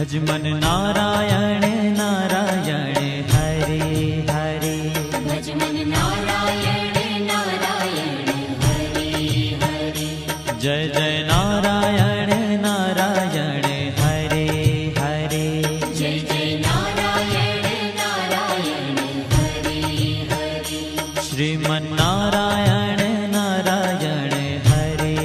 भजमन नारायण नारायण हरे हरे। भजमन नारायण नारायण हरे हरे। जय जय नारायण नारायण हरे हरे। जय जय नारायण नारायण हरे हरे। श्रीमन नारायण नारायण हरे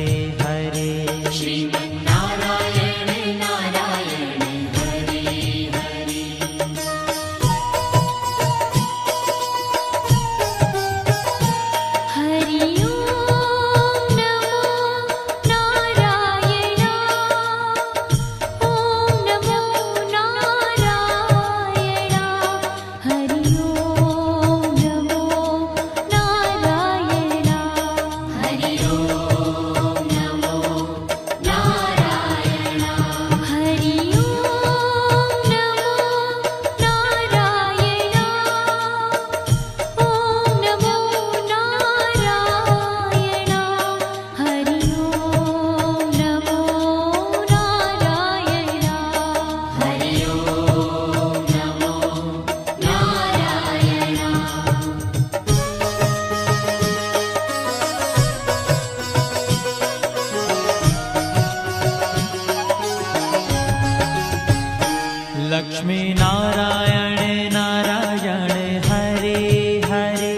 हरे। श्रीमन नारायण नारायण हरे हरे। हरि ओम नमो नारायण। ओम नमो नारायण। हरि ओम नमो नारायण। हरि ओम नमो नारायण। हरि ओम नमो नारायण। ओम नमो नारायण। हरि ओम नमो नारायण। हरि ओम नमो नारायण। लक्ष्मी नारायण नारायण हरे हरे।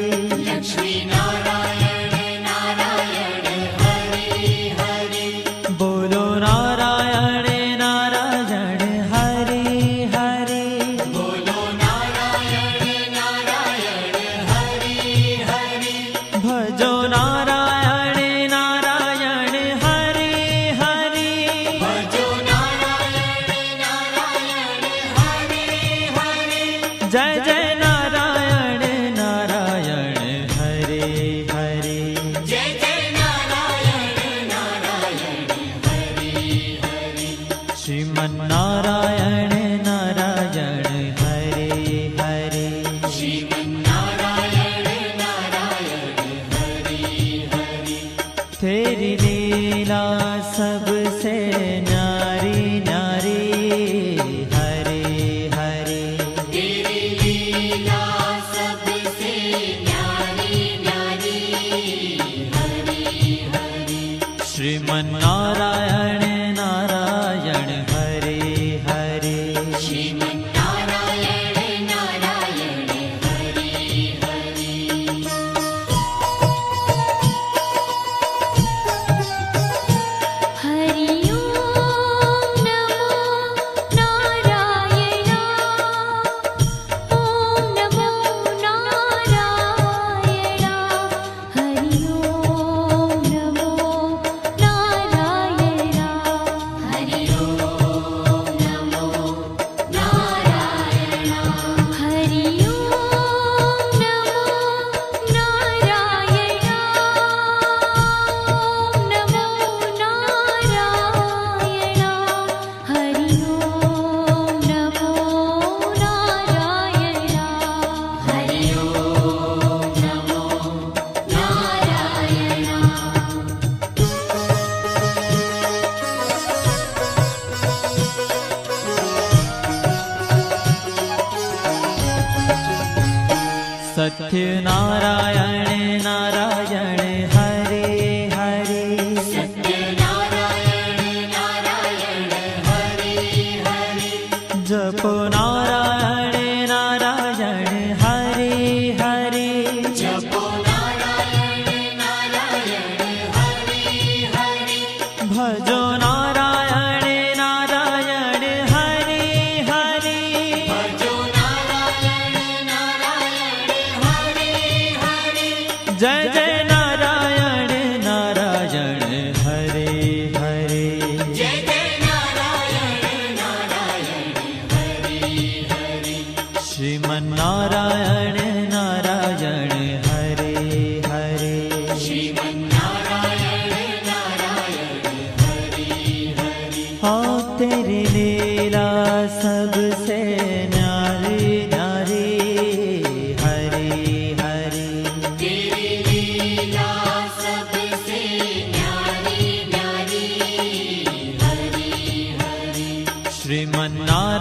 लक्ष्मी नारायण नारायण हरे हरे। बोलो नारायण नारायण हरे हरे। बोलो नारायण नारायण हरे हरे। भजो नारायण नारायण हरे हरे। भजो नारायण नारायण हरे हरे। जय जय नारायण नारायण हरे हरे। जय जय नारायण नारायण हरे हरे। श्रीमन नारायण नारायण हरे हरे। श्रीमन नारायण नारायण हरे हरे। तेरी लीला सबसे न्यारी न्यारी हरे हरे। तेरी लीला सबसे न्यारी न्यारी हरे हरे। श्रीमन नारायण नारायण हरे हरे। श्रीमन नारायण नारायण हरे हरे। हरि ओम नमो नारायण। ओम नमो नारायण। हरि ओम नमो नारायण। हरि ओम नमो नारायण। हरि ओम नमो नारायण। ओम नमो नारायण। हरि ओम नमो नारायण। हरि ओम नमो सत्य नारायण नारायण हरे हरे। सत्य नारायण नारायण हरे हरे। जपो नारायण नारायण हरे हरे। जपो नारायण नारायण हरे हरे। भजो नारायण नारायण हरे हरे। भजो नारायण नारायण हरे हरे। जय जय नारायण नारायण हरे हरे। जय जय नारायण नारायण हरे हरे। श्रीमन नारायण नारायण हरे हरे। श्रीमन नारायण नारायण हरे हरे। हाँ तेरी लीला सबसे न्यारी न्यारी हरे हरे। तेरी लीला सबसे न्यारी न्यारी हरे हरे। श्रीमन नारायण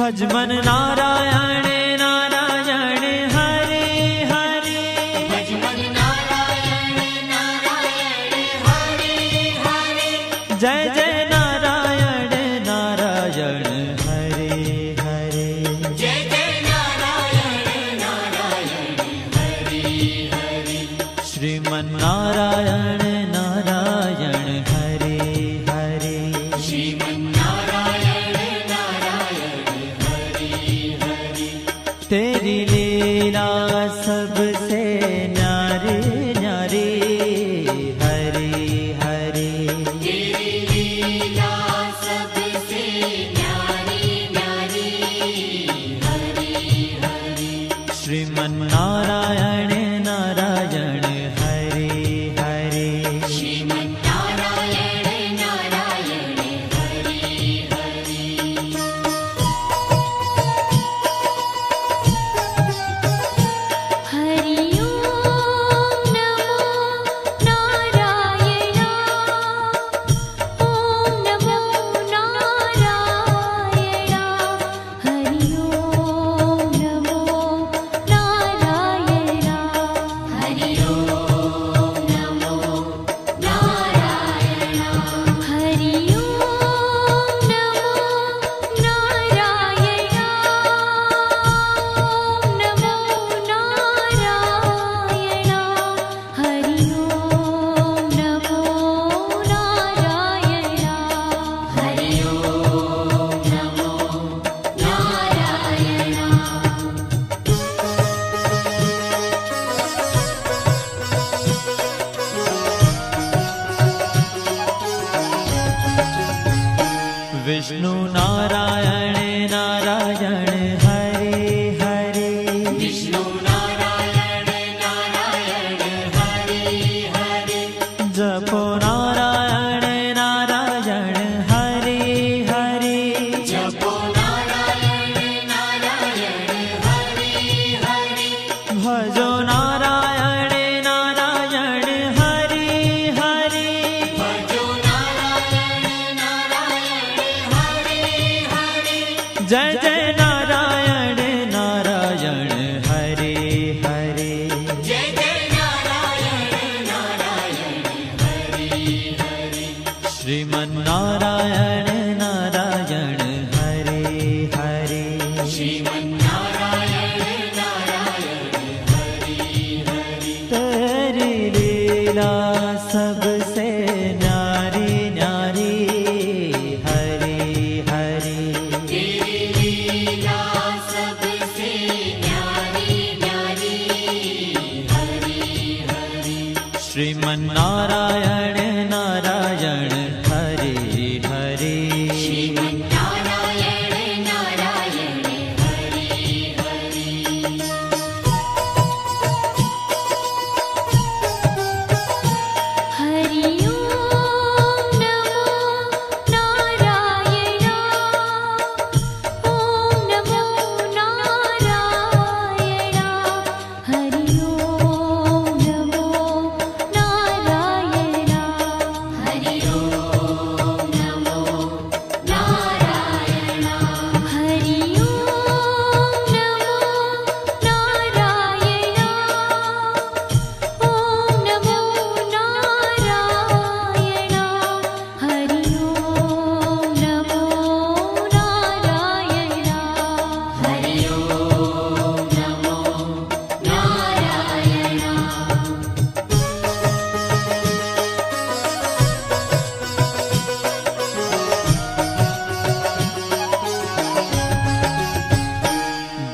भज मन नारायण नारायण हरे हरे भज मन नारायण नारायण हरे हरे जय जय नारायण नारायण हरे हरे जय जय नारायण नारायण हरे हरे श्रीमन नारायण नारायण हरे हरे श्रीमन्नारायण नारायण हरे हरे तेरी लीला सबसे न्यारी न्यारी हरे हरे तेरी लीला सबसे न्यारी न्यारी हरे हरे श्रीमन नारायण नारायण हरे हरे श्रीमन्नारायण नारायण हरे हरे हरि ओम नमो नारायण ओम नमो नारायण हरि ओम नमो नारायण हरि ओम नमो नारायण हरि ओम नमो नारायण ओम नमो नारायण हरि ओम नमो नारायण हरि ओम नमो नारायण विष्णु नारायण नारायण हरे हरे विष्णु नारायण नारायण हरे हरे जपो नारायण नारायण हरे हरे जपो नारायण नारायण हरे हरे भजो नारायण नारायण हरे हरे भजो नारायण नारायण हरे हरे जय जय नारायण नारायण हरे हरे जय जय नारायण नारायण हरे हरे श्रीमन नारायण नारायण हरे हरे श्रीमन्नारायण नारायण हरे हरे तेरी लीला सबसे न्यारी न्यारी हरे हरे तेरी लीला सबसे न्यारी न्यारी हरे हरे श्रीमन नारायण नारायण हरे हरे श्रीमन्नारायण नारायण हरे हरे हरि ओम नमो नारायण ओम नमो नारायण हरि ओम नमो नारायण हरि ओम नमो नारायण हरि ओम नमो नारायण ओम नमो नारायण हरि ओम नमो नारायण हरि ओम नमो नारायण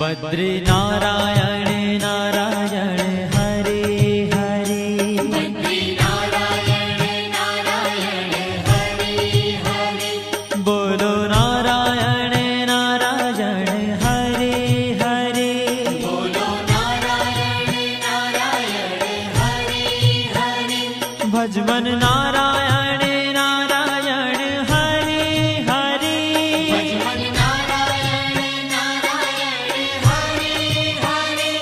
बद्री नारायण नारायण हरे हरे बद्री नारायण नारायण हरे हरे बोलो नारायण नारायण हरे हरे बोलो नारायण नारायण हरे हरे भज मन नारायण नारायण हरे हरे भज मन नारायण नारायण हरे हरे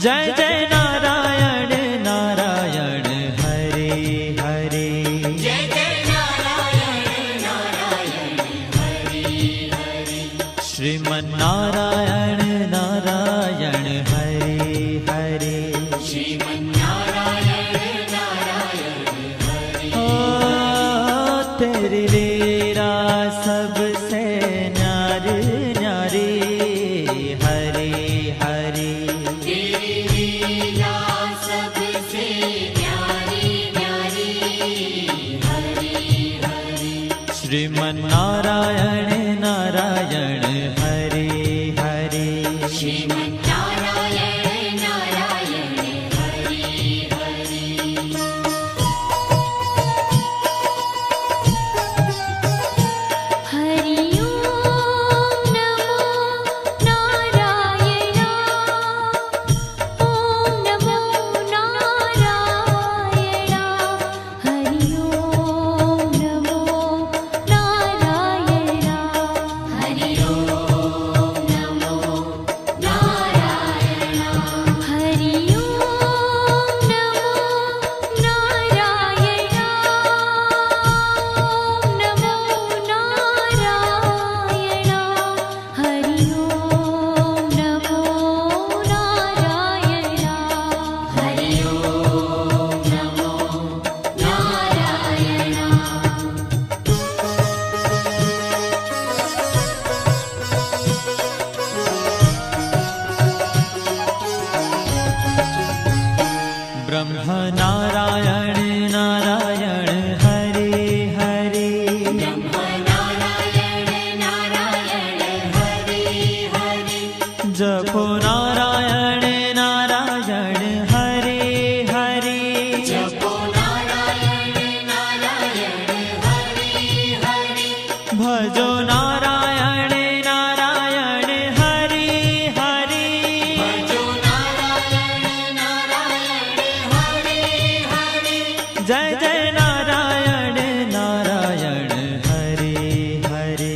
जय जय नारायण नारायण हरे हरे जय जय नारायण नारायण हरे हरे श्रीमन्नारायण नारायण हरे हरे श्रीमन्नारायण नारायण हरे ओ तेरी लीला सबसे न्यारी न्यारी हरे हरे तेरी लीला सबसे न्यारी न्यारी हरे हरे श्रीमन्नारायण नारायण हरे हरे श्रीमन्नारायण नारायण हरे हरे हरि ओम नमो नारायण ओम नमो नारायण हरि ओम नमो नारायण हरि ओम नमो नारायण हरि ओम नमो नारायण ओम नमो नारायण हरि ओम नमो नारायण हरि ओम नमो नारायण ब्रह्म नारायण नारायण हरे हरे ब्रह्म नारायण नारायण हरे हरे जपो नारायण नारायण हरे हरे जपो नारायण नारायण हरे हरे भजो नारायण नारायण हरे हरे भजो नारायण नारायण हरे हरे जय जय नारायण नारायण हरे हरे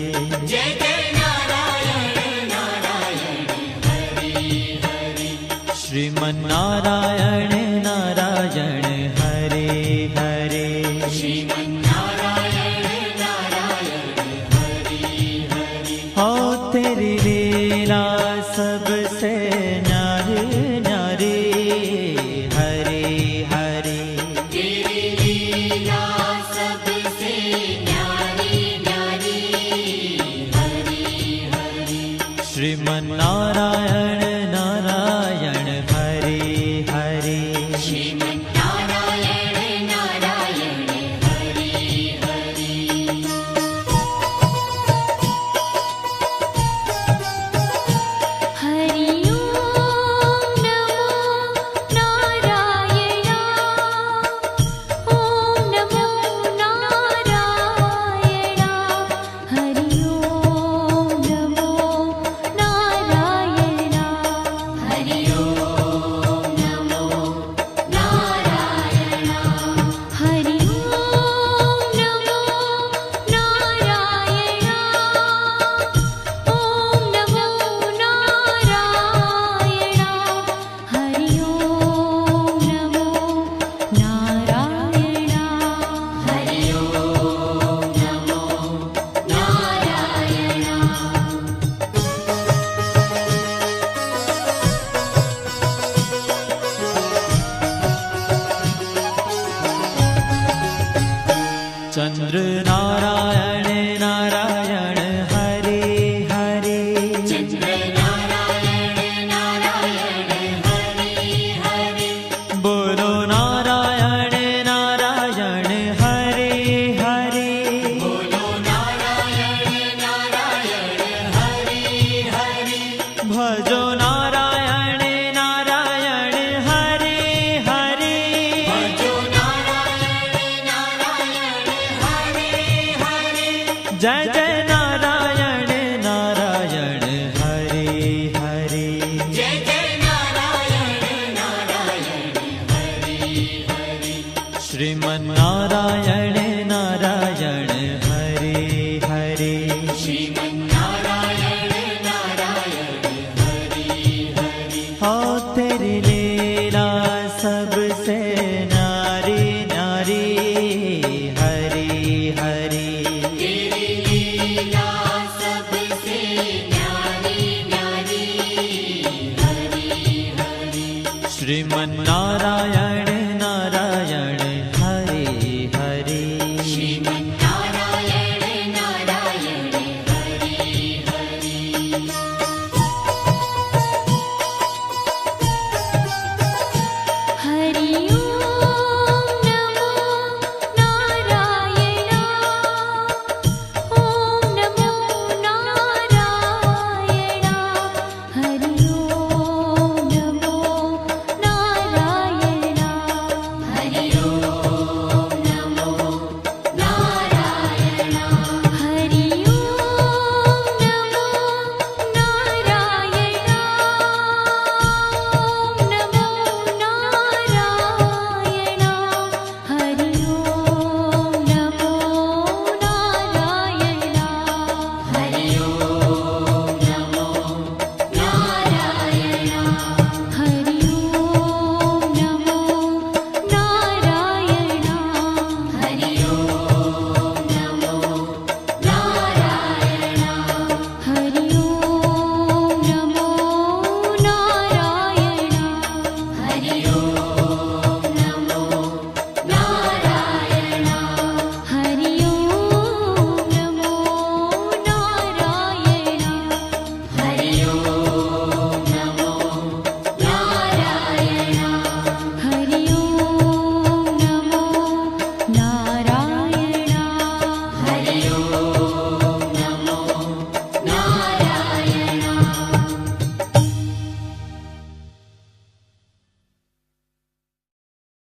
जय जय नारायण नारायण हरे हरे श्रीमन्नारायण नारायण हरे हरे श्रीमन्नारायण नारायण हरे हरे हो तेरी लीला सबसे न्यारी न्यारी हरे हरे तेरी लीला सबसे न्यारी न्यारी हरे हरे श्रीमन्नारायण नारायण हरे हरे श्रीमन्नारायण नारायण हरे हरे हरि ओम नमो नारायण ओम नमो नारायण हरि ओम नमो नारायण हरि ओम नमो नारायण हरि ओम नमो नारायण ओम नमो नारायण हरि ओम नमो नारायण हरि ओम नमो नारायण चंद्र नारायण नारायण हरे हरे चंद्र नारायण नारायण हरे हरे बोलो नारायण नारायण हरे हरे बोलो नारायण नारायण हरे हरे भजो नारायण नारायण हरे हरे भजो नारायण नारायण हरे हरे जय जय नारायण नारायण हरे हरे जय जय नारायण नारायण हरे हरे श्रीमन्नारायण नारायण हरे हरे श्रीमन्नारायण नारायण हरे हरे हो तेरी लीला सबसे न्यारी न्यारी हरे हरे तेरी लीला श्रीमन